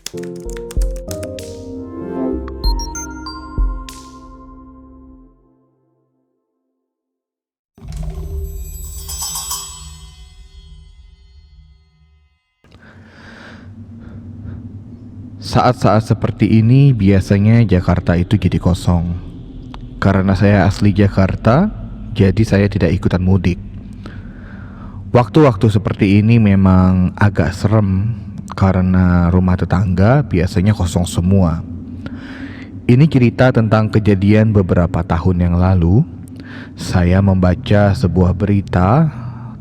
Saat-saat seperti ini biasanya Jakarta itu jadi kosong. Karena saya asli Jakarta, jadi saya tidak ikutan mudik. Waktu-waktu seperti ini memang agak serem karena rumah tetangga biasanya kosong semua. Ini cerita tentang kejadian beberapa tahun yang lalu. Saya membaca sebuah berita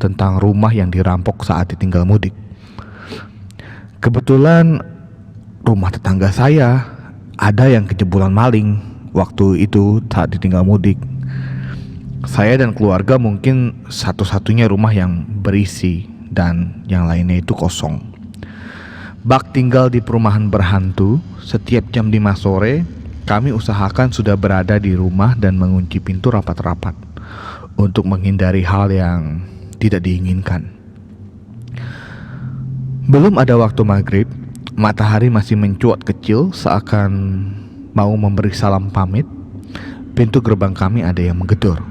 tentang rumah yang dirampok saat ditinggal mudik. Kebetulan rumah tetangga saya ada yang kejebolan maling waktu itu saat ditinggal mudik. Saya dan keluarga mungkin satu-satunya rumah yang berisi dan yang lainnya itu kosong. Bak tinggal di perumahan berhantu. Setiap jam 5 sore kami usahakan sudah berada di rumah dan mengunci pintu rapat-rapat untuk menghindari hal yang tidak diinginkan. Belum ada waktu maghrib, matahari masih mencuat kecil seakan mau memberi salam pamit. Pintu gerbang kami ada yang menggedor.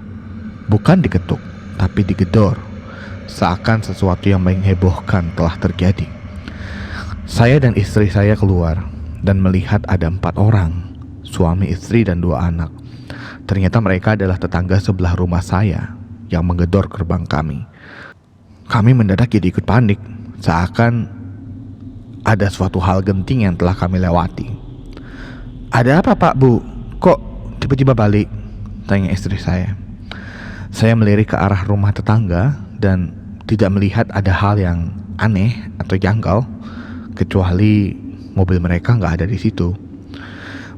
Bukan diketuk, tapi digedor. Seakan sesuatu yang menghebohkan telah terjadi. Saya dan istri saya keluar dan melihat ada 4 orang, suami, istri, dan 2 anak. Ternyata mereka adalah tetangga sebelah rumah saya yang menggedor gerbang kami. Kami mendadak jadi ikut panik, seakan ada suatu hal genting yang telah kami lewati. "Ada apa, Pak, Bu? Kok tiba-tiba balik?" tanya istri saya. Saya melirik ke arah rumah tetangga dan tidak melihat ada hal yang aneh atau janggal, kecuali mobil mereka nggak ada di situ.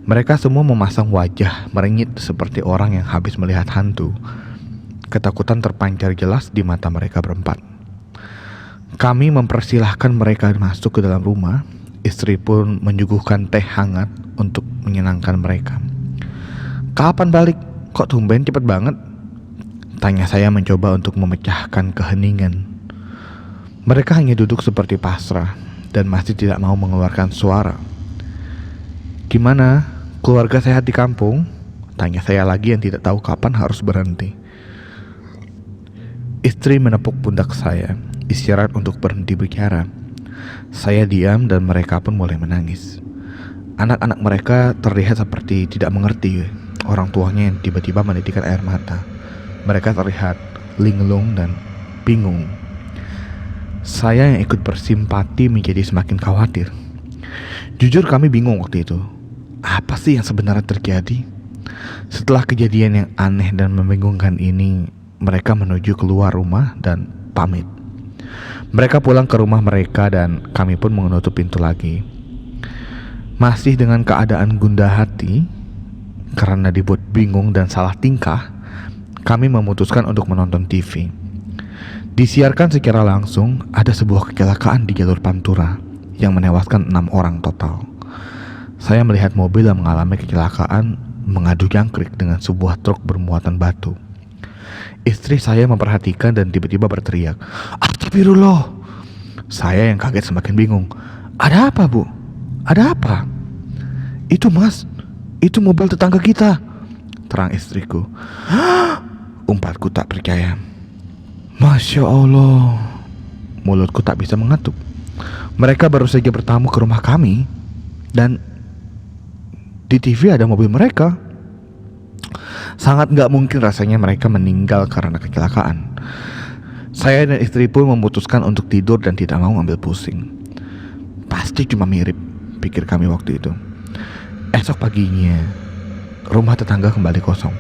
Mereka semua memasang wajah merengit seperti orang yang habis melihat hantu. Ketakutan terpancar jelas di mata mereka berempat. Kami mempersilahkan mereka masuk ke dalam rumah. Istri pun menyuguhkan teh hangat untuk menyenangkan mereka. "Kapan balik? Kok tumben cepet banget?" tanya saya mencoba untuk memecahkan keheningan. Mereka hanya duduk seperti pasrah dan masih tidak mau mengeluarkan suara. "Gimana? Keluarga sehat di kampung?" tanya saya lagi yang tidak tahu kapan harus berhenti. Istri menepuk pundak saya, isyarat untuk berhenti bicara. Saya diam dan mereka pun mulai menangis. Anak-anak mereka terlihat seperti tidak mengerti orang tuanya yang tiba-tiba menitikkan air mata. Mereka terlihat linglung dan bingung. Saya yang ikut bersimpati menjadi semakin khawatir. Jujur kami bingung waktu itu. Apa sih yang sebenarnya terjadi? Setelah kejadian yang aneh dan membingungkan ini, mereka menuju keluar rumah dan pamit. Mereka pulang ke rumah mereka dan kami pun menutup pintu lagi. Masih dengan keadaan gundah hati karena dibuat bingung dan salah tingkah, kami memutuskan untuk menonton TV. Disiarkan secara langsung ada sebuah kecelakaan di jalur Pantura yang menewaskan 6 orang total. Saya melihat mobil yang mengalami kecelakaan mengadu jangkrik dengan sebuah truk bermuatan batu. Istri saya memperhatikan dan tiba-tiba berteriak, "Astagfirullah!" Saya yang kaget semakin bingung. "Ada apa, Bu? Ada apa?" "Itu, Mas, itu mobil tetangga kita," terang istriku. "Hah?" Umpatku tak percaya. Masya Allah, mulutku tak bisa mengatuk. Mereka baru saja bertamu ke rumah kami dan di TV ada mobil mereka. Sangat gak mungkin rasanya mereka meninggal karena kecelakaan. Saya dan istri pun memutuskan untuk tidur dan tidak mau ngambil pusing. Pasti cuma mirip, pikir kami waktu itu. Esok paginya, rumah tetangga kembali kosong.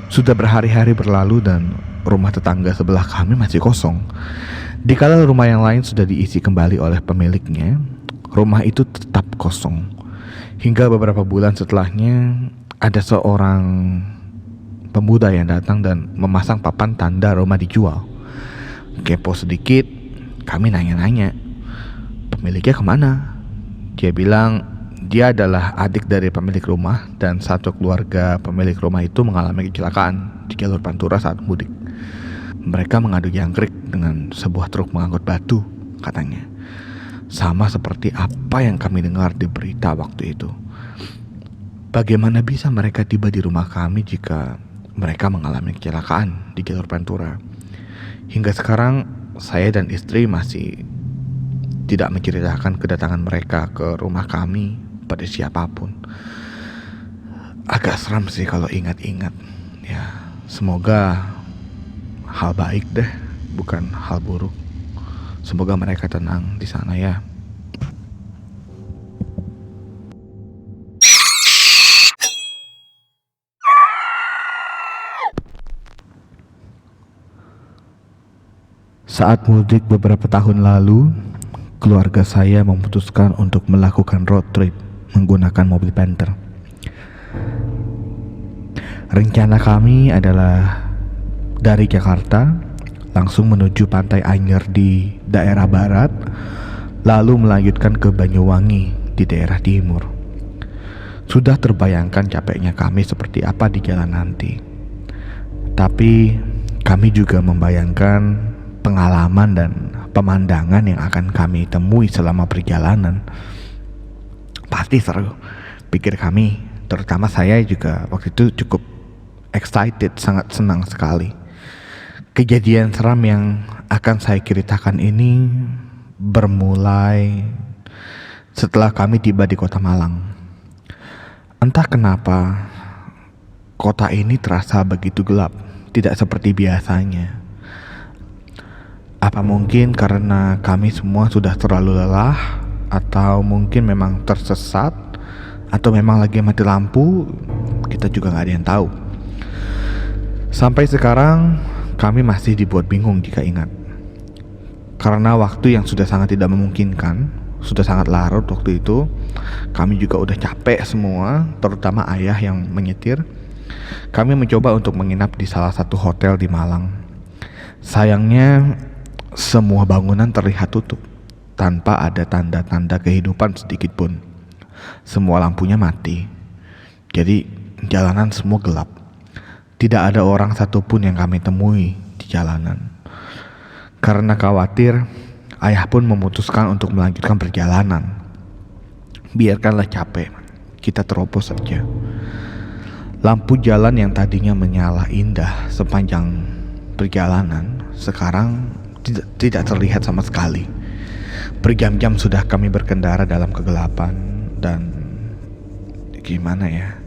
Sudah berhari-hari berlalu dan rumah tetangga sebelah kami masih kosong. Dikala rumah yang lain sudah diisi kembali oleh pemiliknya, rumah itu tetap kosong. Hingga beberapa bulan setelahnya, ada seorang pemuda yang datang dan memasang papan tanda rumah dijual. Kepo sedikit, kami nanya-nanya, "Pemiliknya kemana?" Dia bilang dia adalah adik dari pemilik rumah dan satu keluarga pemilik rumah itu mengalami kecelakaan di jalur Pantura saat mudik. Mereka mengadu jangkrik dengan sebuah truk mengangkut batu, katanya. Sama seperti apa yang kami dengar di berita waktu itu. Bagaimana bisa mereka tiba di rumah kami jika mereka mengalami kecelakaan di jalur Pantura? Hingga sekarang saya dan istri masih tidak menceritakan kedatangan mereka ke rumah kami pada siapapun. Agak seram sih kalau ingat-ingat. Ya, semoga hal baik deh, bukan hal buruk. Semoga mereka tenang di sana ya. Saat mudik beberapa tahun lalu, keluarga saya memutuskan untuk melakukan road trip menggunakan mobil Panther. Rencana kami adalah dari Jakarta langsung menuju Pantai Anyer di daerah barat, lalu melanjutkan ke Banyuwangi di daerah timur. Sudah terbayangkan capeknya kami seperti apa di jalan nanti. Tapi kami juga membayangkan pengalaman dan pemandangan yang akan kami temui selama perjalanan. Pasti seru, pikir kami. Terutama saya juga waktu itu cukup excited, sangat senang sekali. Kejadian seram yang akan saya ceritakan ini bermulai setelah kami tiba di kota Malang. Entah kenapa kota ini terasa begitu gelap, tidak seperti biasanya. Apa mungkin karena kami semua sudah terlalu lelah, atau mungkin memang tersesat, atau memang lagi mati lampu, kita juga gak ada yang tahu. Sampai sekarang kami masih dibuat bingung jika ingat. Karena waktu yang sudah sangat tidak memungkinkan, sudah sangat larut waktu itu. Kami juga udah capek semua, terutama ayah yang menyetir. Kami mencoba untuk menginap di salah satu hotel di Malang. Sayangnya semua bangunan terlihat tutup, tanpa ada tanda-tanda kehidupan sedikit pun. Semua lampunya mati. Jadi jalanan semua gelap. Tidak ada orang satupun yang kami temui di jalanan. Karena khawatir, ayah pun memutuskan untuk melanjutkan perjalanan. Biarkanlah capek, kita terobos saja. Lampu jalan yang tadinya menyala indah sepanjang perjalanan, sekarang tidak terlihat sama sekali. Berjam-jam sudah kami berkendara dalam kegelapan, dan gimana ya,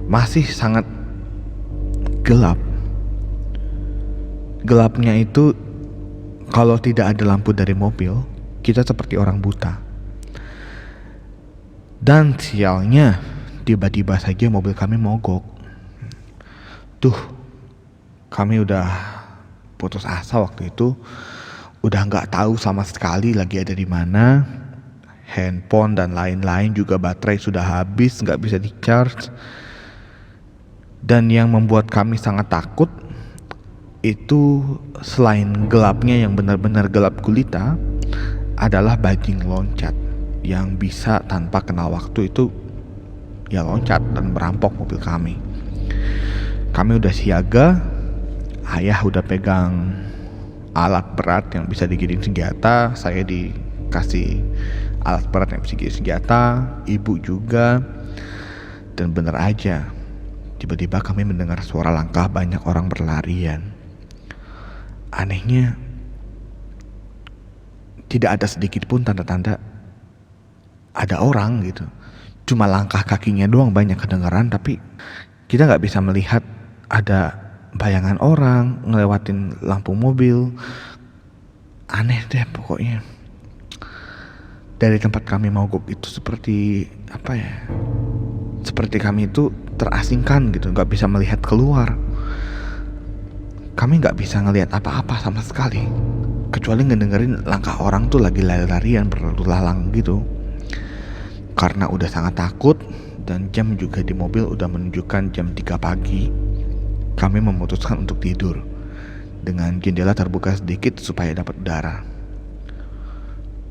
masih sangat gelap. Gelapnya itu kalau tidak ada lampu dari mobil, kita seperti orang buta. Dan sialnya, tiba-tiba saja mobil kami mogok. Tuh, kami udah putus asa waktu itu. Udah gak tahu sama sekali lagi ada di mana. Handphone dan lain-lain juga baterai sudah habis, gak bisa di-charge. Dan yang membuat kami sangat takut itu selain gelapnya yang benar-benar gelap gulita, adalah bajing loncat yang bisa tanpa kenal waktu itu ya loncat dan merampok mobil kami. Kami udah siaga, ayah udah pegang alat berat yang bisa digiring senjata, saya dikasih alat berat yang bisa digiring senjata, ibu juga. Dan bener aja, tiba-tiba kami mendengar suara langkah banyak orang berlarian. Anehnya, tidak ada sedikit pun tanda-tanda ada orang gitu. Cuma langkah kakinya doang banyak kedengaran, tapi kita gak bisa melihat ada bayangan orang ngelewatin lampu mobil. Aneh deh pokoknya. Dari tempat kami mogok itu seperti apa ya, seperti kami itu terasingkan gitu, gak bisa melihat keluar. Kami gak bisa ngelihat apa-apa sama sekali, kecuali ngedengerin langkah orang tuh lagi lari-larian berlalu lalang gitu. Karena udah sangat takut dan jam juga di mobil udah menunjukkan jam 3 pagi, kami memutuskan untuk tidur dengan jendela terbuka sedikit supaya dapat udara.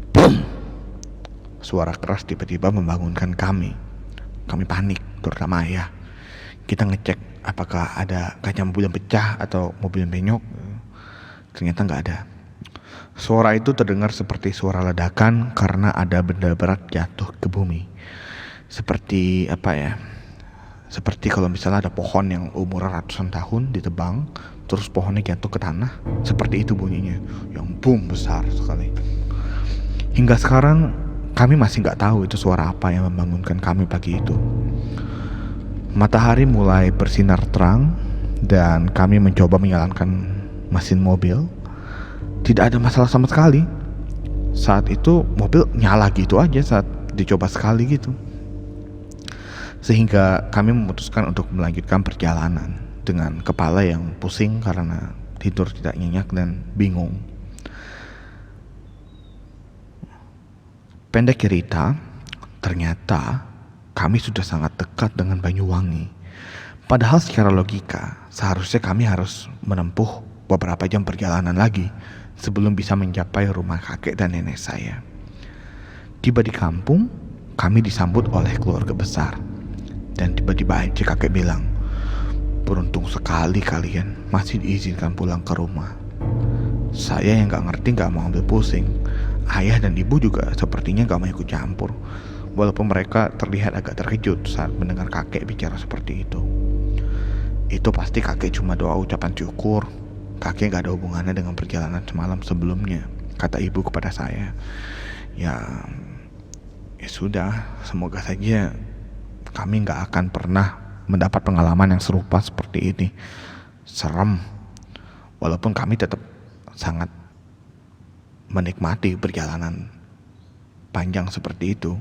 Boom! Suara keras tiba-tiba membangunkan kami. Kami panik, terutama ayah. Kita ngecek apakah ada kaca mobil yang pecah atau mobil yang penyok. Ternyata nggak ada. Suara itu terdengar seperti suara ledakan karena ada benda berat jatuh ke bumi. Seperti apa ya? Seperti kalau misalnya ada pohon yang umur ratusan tahun ditebang, terus pohonnya jatuh ke tanah. Seperti itu bunyinya, yang boom besar sekali. Hingga sekarang kami masih nggak tahu itu suara apa yang membangunkan kami pagi itu. Matahari mulai bersinar terang dan kami mencoba menyalakan mesin mobil. Tidak ada masalah sama sekali. Saat itu mobil nyala gitu aja saat dicoba sekali gitu. Sehingga kami memutuskan untuk melanjutkan perjalanan dengan kepala yang pusing karena tidur tidak nyenyak dan bingung. Pendek cerita, ternyata kami sudah sangat dekat dengan Banyuwangi. Padahal secara logika, seharusnya kami harus menempuh beberapa jam perjalanan lagi sebelum bisa mencapai rumah kakek dan nenek saya. Tiba di kampung, kami disambut oleh keluarga besar. Dan tiba-tiba aja kakek bilang, "Beruntung sekali kalian masih diizinkan pulang ke rumah." Saya yang gak ngerti gak mau ambil pusing. Ayah dan ibu juga sepertinya gak mau ikut campur, walaupun mereka terlihat agak terkejut saat mendengar kakek bicara seperti itu. Itu pasti kakek cuma doa ucapan syukur. Kakek gak ada hubungannya dengan perjalanan semalam sebelumnya, kata ibu kepada saya. Ya sudah, semoga saja kami gak akan pernah mendapat pengalaman yang serupa seperti ini. Serem. Walaupun kami tetap sangat menikmati perjalanan panjang seperti itu.